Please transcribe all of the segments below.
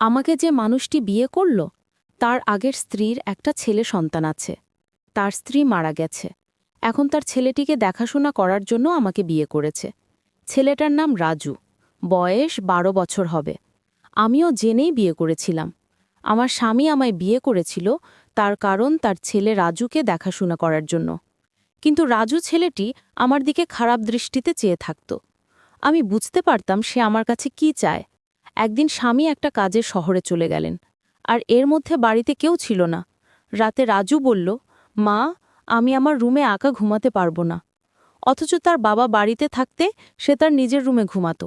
আমাকে যে মানুষটি বিয়ে করল তার আগের স্ত্রীর একটা ছেলে সন্তান আছে। তার স্ত্রী মারা গেছে। এখন তার ছেলেটিকে দেখাশোনা করার জন্য আমাকে বিয়ে করেছে। ছেলেটার নাম রাজু। বয়স ১২ বছর হবে। আমিও জেনেই বিয়ে করেছিলাম। আমার স্বামী আমায় বিয়ে করেছিল তার কারণ তার ছেলে রাজুকে দেখাশোনা করার জন্য। কিন্তু রাজু ছেলেটি আমার দিকে খারাপ দৃষ্টিতে চেয়ে থাকত। আমি বুঝতে পারতাম সে আমার কাছে কি চায়। একদিন স্বামী একটা কাজে শহরে চলে গেলেন, আর এর মধ্যে বাড়িতে কেউ ছিল না। রাতে রাজু বলল, মা, আমি আমার রুমে একা ঘুমাতে পারবো না। অথচ তার বাবা বাড়িতে থাকতে সে তার নিজের রুমে ঘুমাতো।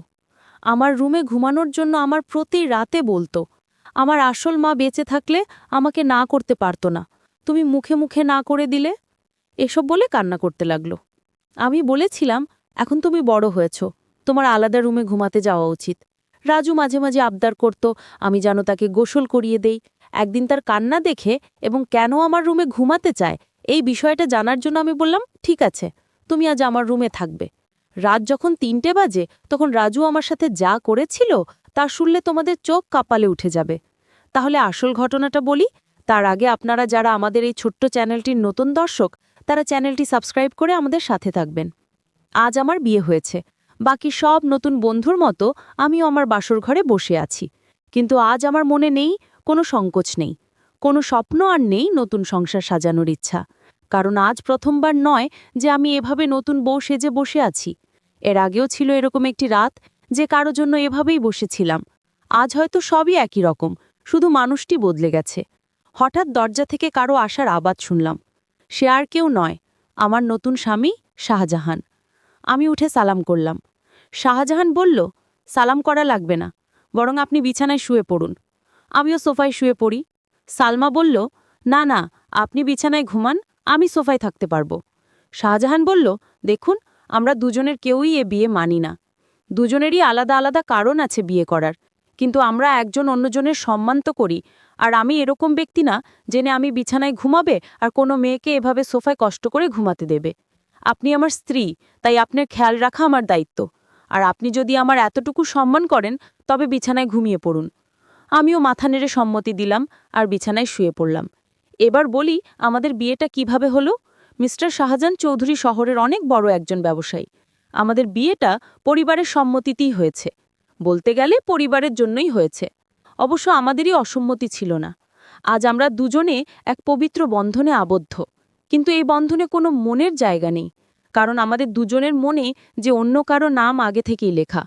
আমার রুমে ঘুমানোর জন্য আমার প্রতি রাতে বলতো। আমার আসল মা বেঁচে থাকলে আমাকে না করতে পারতো না, তুমি মুখে মুখে না করে দিলে। এসব বলে কান্না করতে লাগলো। আমি বলেছিলাম, এখন তুমি বড় হয়েছ, তোমার আলাদা রুমে ঘুমাতে যাওয়া উচিত। রাজু মাঝে মাঝে আবদার করত আমি যেন তাকে গোসল করিয়ে দেই। একদিন তার কান্না দেখে এবং কেন আমার রুমে ঘুমাতে চায় এই বিষয়টা জানার জন্য আমি বললাম, ঠিক আছে, তুমি আজ আমার রুমে থাকবে। রাত যখন ৩টে বাজে তখন রাজু আমার সাথে যা করেছিল তা শুনলে তোমাদের চোখ কাপালে উঠে যাবে। তাহলে আসল ঘটনাটা বলি, তার আগে আপনারা যারা আমাদের এই ছোট্ট চ্যানেলটির নতুন দর্শক, তারা চ্যানেলটি সাবস্ক্রাইব করে আমাদের সাথে থাকবেন। আজ আমার বিয়ে হয়েছে। বাকি সব নতুন বন্ধুর মতো আমিও আমার বাসর ঘরে বসে আছি। কিন্তু আজ আমার মনে নেই কোনো সংকোচ নেই, কোনো স্বপ্ন আর নেই নতুন সংসার সাজানোর ইচ্ছা। কারণ আজ প্রথমবার নয় যে আমি এভাবে নতুন বউ সেজে বসে আছি। এর আগেও ছিল এরকম একটি রাত যে কারো জন্য এভাবেই বসেছিলাম। আজ হয়তো সবই একই রকম, শুধু মানুষটি বদলে গেছে। হঠাৎ দরজা থেকে কারো আসার আওয়াজ শুনলাম। সে আর কেউ নয়, আমার নতুন স্বামী শাহজাহান। আমি উঠে সালাম করলাম। শাহজাহান বলল, সালাম করা লাগবে না, বরং আপনি বিছানায় শুয়ে পড়ুন। আমিও সোফায় শুয়ে পড়ি। সালমা বলল, না না, আপনি বিছানায় ঘুমান, আমি সোফায় থাকতে পারবো। শাহজাহান বলল, দেখুন, আমরা দুজনের কেউই এ বিয়ে মানি না। দুজনেরই আলাদা আলাদা কারণ আছে বিয়ে করার, কিন্তু আমরা একজন অন্যজনের সম্মান তো করি। আর আমি এরকম ব্যক্তি না জেনে আমি বিছানায় ঘুমাবে আর কোনো মেয়েকে এভাবে সোফায় কষ্ট করে ঘুমাতে দেবে। আপনি আমার স্ত্রী, তাই আপনার খেয়াল রাখা আমার দায়িত্ব। আর আপনি যদি আমার এতটুকু সম্মান করেন তবে বিছানায় ঘুমিয়ে পড়ুন। আমিও মাথা নেড়ে সম্মতি দিলাম আর বিছানায় শুয়ে পড়লাম। এবার বলি আমাদের বিয়েটা কিভাবে হলো। মিস্টার শাহজাহান চৌধুরী শহরের অনেক বড় একজন ব্যবসায়ী। আমাদের বিয়েটা পরিবারের সম্মতিতেই হয়েছে। বলতে গেলে পরিবারের জন্যই হয়েছে। অবশ্য আমাদেরই অসম্মতি ছিল না। আজ আমরা দুজনে এক পবিত্র বন্ধনে আবদ্ধ। কিন্তু এই বন্ধনে কোনো মনের জায়গা নেই, কারণ আমাদের দুজনের মনে যে অন্য কারো নাম আগে থেকেই লেখা।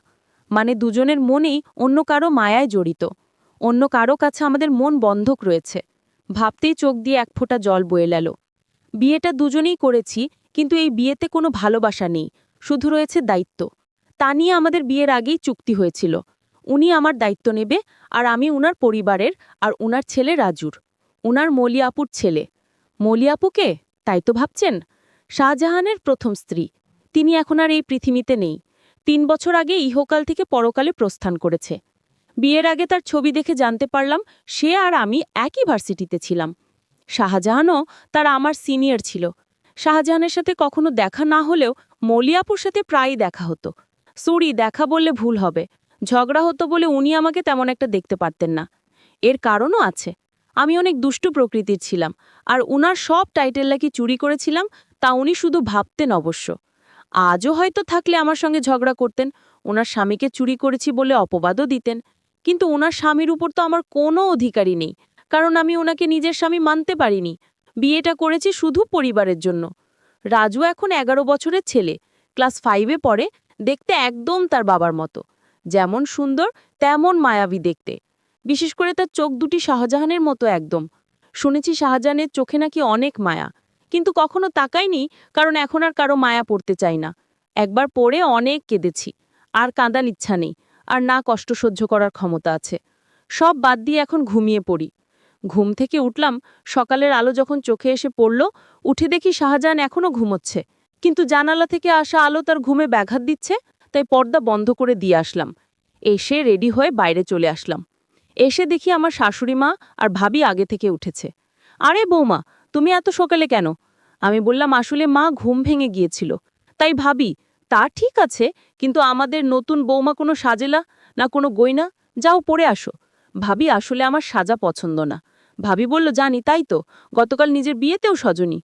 মানে দুজনের মনেই অন্য কারো মায়ায় জড়িত। অন্য কারো কাছে আমাদের মন বন্ধক রয়েছে। ভাবতেই চোখ দিয়ে এক ফোঁটা জল বয়ে গেল। বিয়েটা দুজনেই করেছি, কিন্তু এই বিয়েতে কোনো ভালোবাসা নেই, শুধু রয়েছে দায়িত্ব। তা নিয়ে আমাদের বিয়ের আগেই চুক্তি হয়েছিল। উনি আমার দায়িত্ব নেবে, আর আমি উনার পরিবারের আর উনার ছেলে রাজুর, উনার মলিয়াপুর ছেলে। মলিয়াপুকে তাই তো ভাবছেন? শাহজাহানের প্রথম স্ত্রী। তিনি এখন আর এই পৃথিবীতে নেই। ৩ বছর আগে ইহকাল থেকে পরকালে প্রস্থান করেছে। বিয়ের আগে তার ছবি দেখে জানতে পারলাম সে আর আমি একই ভার্সিটিতে ছিলাম। শাহজাহানও তার আমার সিনিয়র ছিল। শাহজাহানের সাথে কখনো দেখা না হলেও মলিয়াপুর সাথে প্রায়ই দেখা হতো। সরি, দেখা বললে ভুল হবে। ঝগড়া হতো বলে উনি আমাকে তেমন একটা দেখতে পারতেন না। এর কারণও আছে। আমি অনেক দুষ্টু প্রকৃতির ছিলাম, আর উনার সব টাইটেল নাকি চুরি করেছিলাম, তা উনি শুধু ভাবতেন অবশ্য। আজও হয়তো থাকলে আমার সঙ্গে ঝগড়া করতেন, ওনার স্বামীকে চুরি করেছি বলে অপবাদও দিতেন। কিন্তু ওনার স্বামীর উপর তো আমার কোনো অধিকারই নেই, কারণ আমি ওনাকে নিজের স্বামী মানতে পারিনি। বিয়েটা করেছি শুধু পরিবারের জন্য। রাজু এখন ১১ বছরের ছেলে, ক্লাস 5-এ পড়ে। দেখতে একদম তার বাবার মতো। যেমন সুন্দর তেমন মায়াবী দেখতে। বিশেষ করে তার চোখ দুটি শাহজাহানের মতো একদম। শুনেছি শাহজাহানের চোখে নাকি অনেক মায়া, কিন্তু কখনো তাকাইনি, কারণ এখন আর কারো মায়া পড়তে চাই না। একবার পড়ে অনেক কেঁদেছি। আর কাঁদার ইচ্ছা নেই, আর না কষ্ট সহ্য করার ক্ষমতা আছে। সব বাদ দিয়ে এখন ঘুমিয়ে পড়ি। ঘুম থেকে উঠলাম, সকালের আলো যখন চোখে এসে পড়ল, উঠে দেখি শাহজাহান এখনও ঘুমোচ্ছে। কিন্তু জানালা থেকে আসা আলো তার ঘুমে ব্যাঘাত দিচ্ছে, তাই পর্দা বন্ধ করে দিয়ে আসলাম। এসে রেডি হয়ে বাইরে চলে আসলাম। এসে দেখি আমার শাশুড়ি মা আর ভাবি আগে থেকে উঠেছে। আরে বৌমা, তুমি এত সকালে কেন? আমি বললাম, আসলে মা ঘুম ভেঙে গিয়েছিল। তাই ভাবি, তা ঠিক আছে, কিন্তু আমাদের নতুন বৌমা কোনো সাজেলা না কোনো গয়না, যাও পরে আসো। ভাবি আসলে আমার সাজা পছন্দ না। ভাবি বলল, জানি, তাই তো গতকাল নিজের বিয়েতেও সজনি।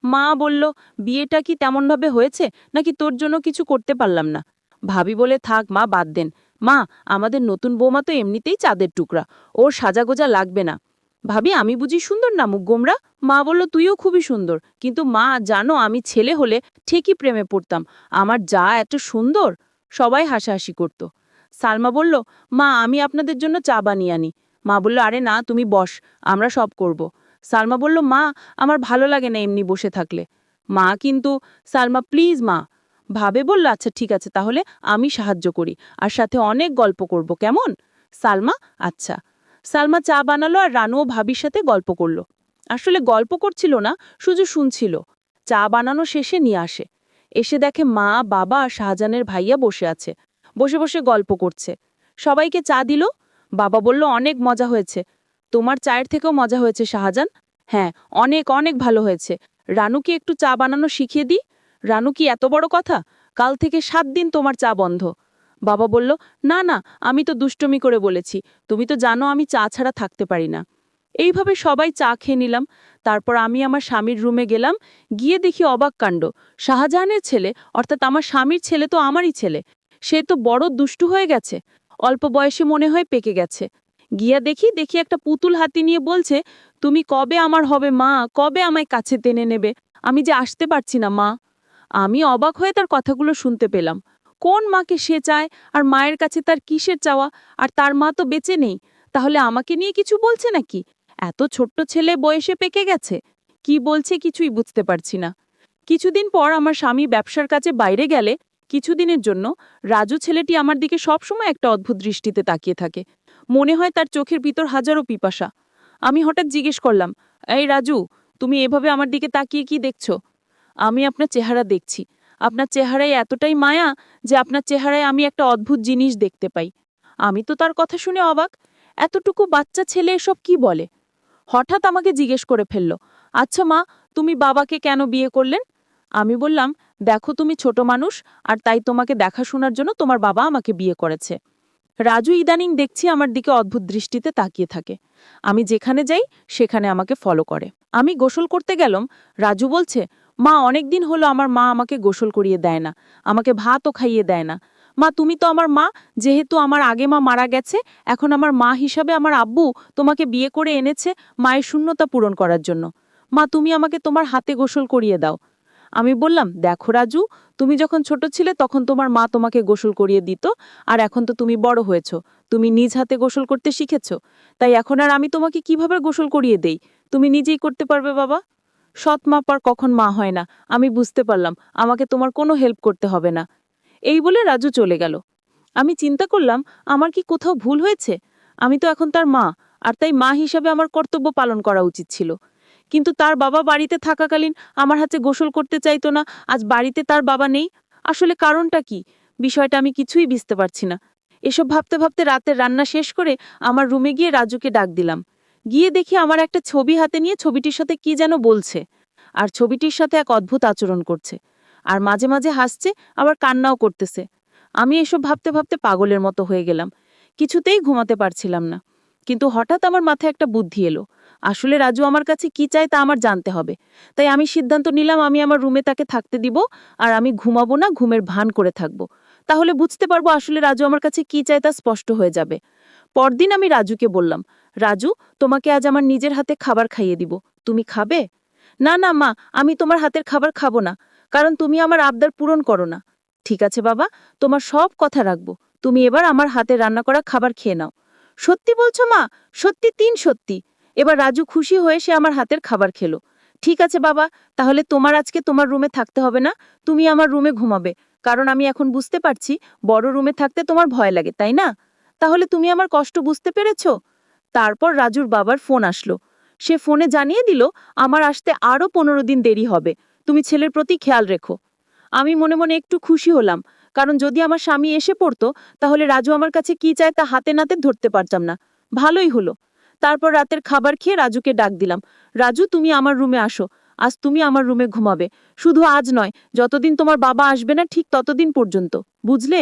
মা বলল, বিয়েটা কি তেমনভাবে হয়েছে নাকি তোর জন্য কিছু করতে পারলাম না? ভাবি বলে, থাক মা, বাদ দেন। মা, আমাদের নতুন বৌমা তো এমনিতেই চাঁদের টুকরা, ওর সাজাগোজা লাগবে না। ভাবি, আমি বুঝি সুন্দর না, মুখ গোমরা? মা বলল, তুইও খুবই সুন্দর, কিন্তু মা জানো, আমি ছেলে হলে ঠিকই প্রেমে পড়তাম। আমার যা এত সুন্দর। সবাই হাসাহাসি করত। সালমা বলল, মা, আমি আপনাদের জন্য চা বানিয়ে আনি। মা বলল, আরে না, তুমি বস, আমরা সব করব। সালমা বলল, মা, আমার ভালো লাগে না এমনি বসে থাকলে। মা কিন্তু, সালমা প্লিজ মা। ভাবে বলল, আচ্ছা ঠিক আছে, তাহলে আমি সাহায্য করি, আর সাথে অনেক গল্প করব, কেমন? সালমা, আচ্ছা। সালমা চা বানালো আর রানুও ভাবির সাথে গল্প করল। আসলে গল্প করছিল না, শুধু শুনছিল। চা বানানো শেষে নিয়ে আসে। এসে দেখে মা, বাবা আর শাহজাহানের ভাইয়া বসে আছে। বসে বসে গল্প করছে। সবাইকে চা দিল। বাবা বলল, অনেক মজা হয়েছে। তোমার চায়ের থেকেও মজা হয়েছে শাহজাহান। হ্যাঁ, অনেক অনেক ভালো হয়েছে। রানুকে একটু চা বানানো শিখিয়ে দিই। রানু, কি এত বড় কথা? কাল থেকে 7 দিন তোমার চা বন্ধ। বাবা বলল, না না, আমি তো দুষ্টমি করে বলেছি। তুমি তো জানো আমি চা ছাড়া থাকতে পারি না। এইভাবে সবাই চা খেয়ে নিলাম। তারপর আমি আমার স্বামীর রুমে গেলাম। গিয়ে দেখি অবাক কাণ্ড। শাহজাহানের ছেলে, অর্থাৎ আমার স্বামীর ছেলে তো আমারই ছেলে, সে তো বড় দুষ্টু হয়ে গেছে। অল্প বয়সে মনে হয় পেকে গেছে। গিয়া দেখি দেখি একটা পুতুল হাতি নিয়ে বলছে, তুমি কবে আমার হবে মা, কবে আমায় কাছে টেনে নেবে? আমি যে আসতে পারছি না মা। আমি অবাক হয়ে তার কথাগুলো শুনতে পেলাম। কোন মাকে সে চায়, আর মায়ের কাছে তার কিসের চাওয়া? আর তার মা তো বেঁচে নেই। তাহলে আমাকে নিয়ে কিছু বলছে নাকি? এত ছোট্ট ছেলে বয়সে পেকে গেছে। কি বলছে কিছুই বুঝতে পারছি না। কিছুদিন পর আমার স্বামী ব্যবসার কাজে বাইরে গেলে কিছুদিনের জন্য রাজু ছেলেটি আমার দিকে সবসময় একটা অদ্ভুত দৃষ্টিতে তাকিয়ে থাকে। মনে হয় তার চোখের ভিতর হাজারো পিপাসা। আমি হঠাৎ জিজ্ঞেস করলাম, এই রাজু, তুমি এভাবে আমার দিকে তাকিয়ে কি দেখছো? আমি আপনার চেহারা দেখছি। আপনার চেহারায় এতটাই মায়া যে আপনার চেহারায় আমি একটা অদ্ভুত জিনিস দেখতে পাই। আমি তো তার কথা শুনে অবাক। এতটুকু বাচ্চা ছেলে এসব কি বলে? হঠাৎ আমাকে জিজ্ঞেস করে ফেলল, আচ্ছা মা, তুমি বাবাকে কেন বিয়ে করলেন? আমি বললাম, দেখো তুমি ছোট মানুষ, আর তাই তোমাকে দেখাশোনার জন্য তোমার বাবা আমাকে বিয়ে করেছে। রাজু ইদানিং দেখছি আমার দিকে অদ্ভুত দৃষ্টিতে তাকিয়ে থাকে। আমি যেখানে যাই সেখানে আমাকে ফলো করে। আমি গোসল করতে গেলাম। রাজু বলছে, মা, অনেক দিন হলো আমার মা আমাকে গোসল করিয়ে দেয় না, আমাকে ভাতও খাইয়ে দেয় না। মা, তুমি তো আমার মা, যেহেতু আমার আগে মা মারা গেছে, এখন আমার মা হিসাবে আমার আব্বু তোমাকে বিয়ে করে এনেছে মায়ের শূন্যতা পূরণ করার জন্য। মা, তুমি আমাকে তোমার হাতে গোসল করিয়ে দাও। আমি বললাম, দেখো রাজু, তুমি যখন ছোট ছিলে তখন তোমার মা তোমাকে গোসল করিয়ে দিত, আর এখন তো তুমি বড় হয়েছ, তুমি নিজ হাতে গোসল করতে শিখেছ। তাই এখন আর আমি তোমাকে কিভাবে গোসল করিয়ে দেই? তুমি নিজেই করতে পারবে বাবা। সৎ মা পার কখন মা হয় না, আমি বুঝতে পারলাম। আমাকে তোমার কোনো হেল্প করতে হবে না। এই বলে রাজু চলে গেল। আমি চিন্তা করলাম, আমার কি কোথাও ভুল হয়েছে? আমি তো এখন তার মা, আর তাই মা হিসাবে আমার কর্তব্য পালন করা উচিত ছিল। কিন্তু তার বাবা বাড়িতে থাকাকালীন আমার হাতে গোসল করতে চাইতো না, আজ বাড়িতে তার বাবা নেই। আসলে কারণটা কি? বিষয়টা আমি কিছুই বুঝতে পারছি না। এসব ভাবতে ভাবতে রাতের রান্না শেষ করে আমার রুমে গিয়ে রাজুকে ডাক দিলাম। গিয়ে দেখি আমার একটা ছবি হাতে নিয়ে ছবিটির সাথে কি যেন বলছে, আর ছবিটির সাথে এক অদ্ভুত আচরণ করছে, আর মাঝে মাঝে হাসছে, আবার কান্নাও করতেছে। আমি এসব ভাবতে ভাবতে পাগলের মতো হয়ে গেলাম। কিছুতেই ঘুমাতে পারছিলাম না। কিন্তু হঠাৎ আমার মাথায় একটা বুদ্ধি এলো। আসলে রাজু আমার কাছে কি চায় তা আমার জানতে হবে। তাই আমি সিদ্ধান্ত নিলাম, আমি আমার রুমে তাকে থাকতে দিব, আর আমি ঘুমাবো না, ঘুমের ভান করে থাকবো। তাহলে বুঝতে পারবো আসলে রাজু আমার কাছে কি চায়, তা স্পষ্ট হয়ে যাবে। পরদিন আমি রাজুকে বললাম, রাজু, তোমাকে আজ আমার নিজের হাতে খাবার খাইয়ে দিব, তুমি খাবে? না না মা, আমি তোমার হাতের খাবার খাবো না, কারণ তুমি আমার আবদার পূরণ করো না। ঠিক আছে বাবা, তোমার সব কথা রাখবো। তুমি এবার আমার হাতে রান্না করা খাবার খেয়ে নাও। সত্যি বলছো মা? সত্যি, 3 সত্যি। এবার রাজু খুশি হয়ে সে আমার হাতের খাবার খেলো। ঠিক আছে বাবা, তাহলে তোমার আজকে তোমার রুমে থাকতে হবে না, তুমি আমার রুমে ঘুমাবে। কারণ আমি এখন বুঝতে পারছি বড় রুমে থাকতে তোমার ভয় লাগে, তাই না? তাহলে তুমি আমার কষ্ট বুঝতে পেরেছো? তারপর রাজুর বাবার ফোন আসলো। সে ফোনে জানিয়ে দিল, আমার আসতে আরও 15 দিন দেরি হবে, তুমি ছেলের প্রতি খেয়াল রেখো। আমি মনে মনে একটু খুশি হলাম, কারণ যদি আমার স্বামী এসে পড়তো তাহলে রাজু আমার কাছে কি চায় তা হাতে নাতে ধরতে পারতাম না। ভালোই হলো। তারপর রাতের খাবার খেয়ে রাজুকে ডাক দিলাম, রাজু, তুমি আমার রুমে আসো। আজ তুমি আমার রুমে ঘুমাবে। শুধু আজ নয়, যতদিন তোমার বাবা আসবে না ঠিক ততদিন পর্যন্ত, বুঝলে?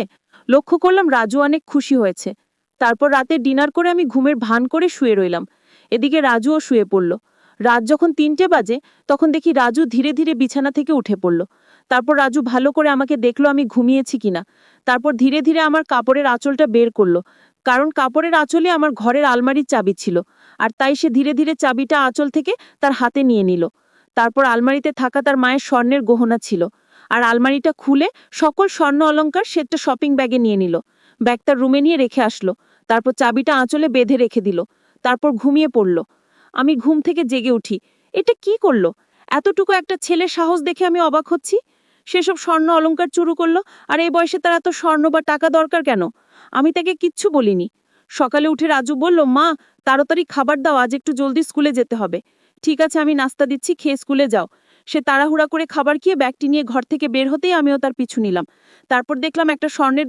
লক্ষ্য করলাম রাজু অনেক খুশি হয়েছে। তারপর রাতে ডিনার করে আমি ঘুমের ভান করে শুয়ে রইলাম। এদিকে রাজুও শুয়ে পড়ল। রাত যখন 3টে বাজে তখন দেখি রাজু ধীরে ধীরে বিছানা থেকে উঠে পড়ল। তারপর রাজু ভালো করে আমাকে দেখলো আমি ঘুমিয়েছি কিনা। তারপর ধীরে ধীরে আমার কাপড়ের আঁচলটা বের করলো, কারণ কাপড়ের আঁচলে আমার ঘরের আলমারির চাবি ছিল। আর তাই সে ধীরে ধীরে চাবিটা আঁচল থেকে তার হাতে নিয়ে নিল। তারপর আলমারিতে থাকা তার মায়ের স্বর্ণের গহনা ছিল, আর আলমারিটা খুলে সকল স্বর্ণ অলংকার সে একটা শপিং ব্যাগে নিয়ে নিল। ব্যাগ তার রুমে নিয়ে রেখে আসলো। তারপর চাবিটা আঁচলে বেঁধে রেখে দিল। তারপর ঘুমিয়ে পড়ল। আমি ঘুম থেকে জেগে উঠি। এটা কি করলো? এতটুকু একটা ছেলের সাহস দেখে আমি অবাক হচ্ছি। সেসব স্বর্ণ অলংকার চুরি করলো, আর এই বয়সে তার এত স্বর্ণ বা টাকা দরকার কেন? আমি তাকে কিচ্ছু বলিনি। সকালে উঠে রাজু বলল, মা, তাড়াতাড়ি খাবার দাও, আজ একটু জলদি স্কুলে যেতে হবে। ঠিক আছে, আমি নাস্তা দিচ্ছি, খেয়ে স্কুলে যাও। সে তাড়াহুড়া করে খাবার খেয়ে ব্যাগটি নিয়ে ঘর থেকে বের হতেই আমিও তার পিছু নিলাম। তারপর দেখলাম একটা স্বর্ণের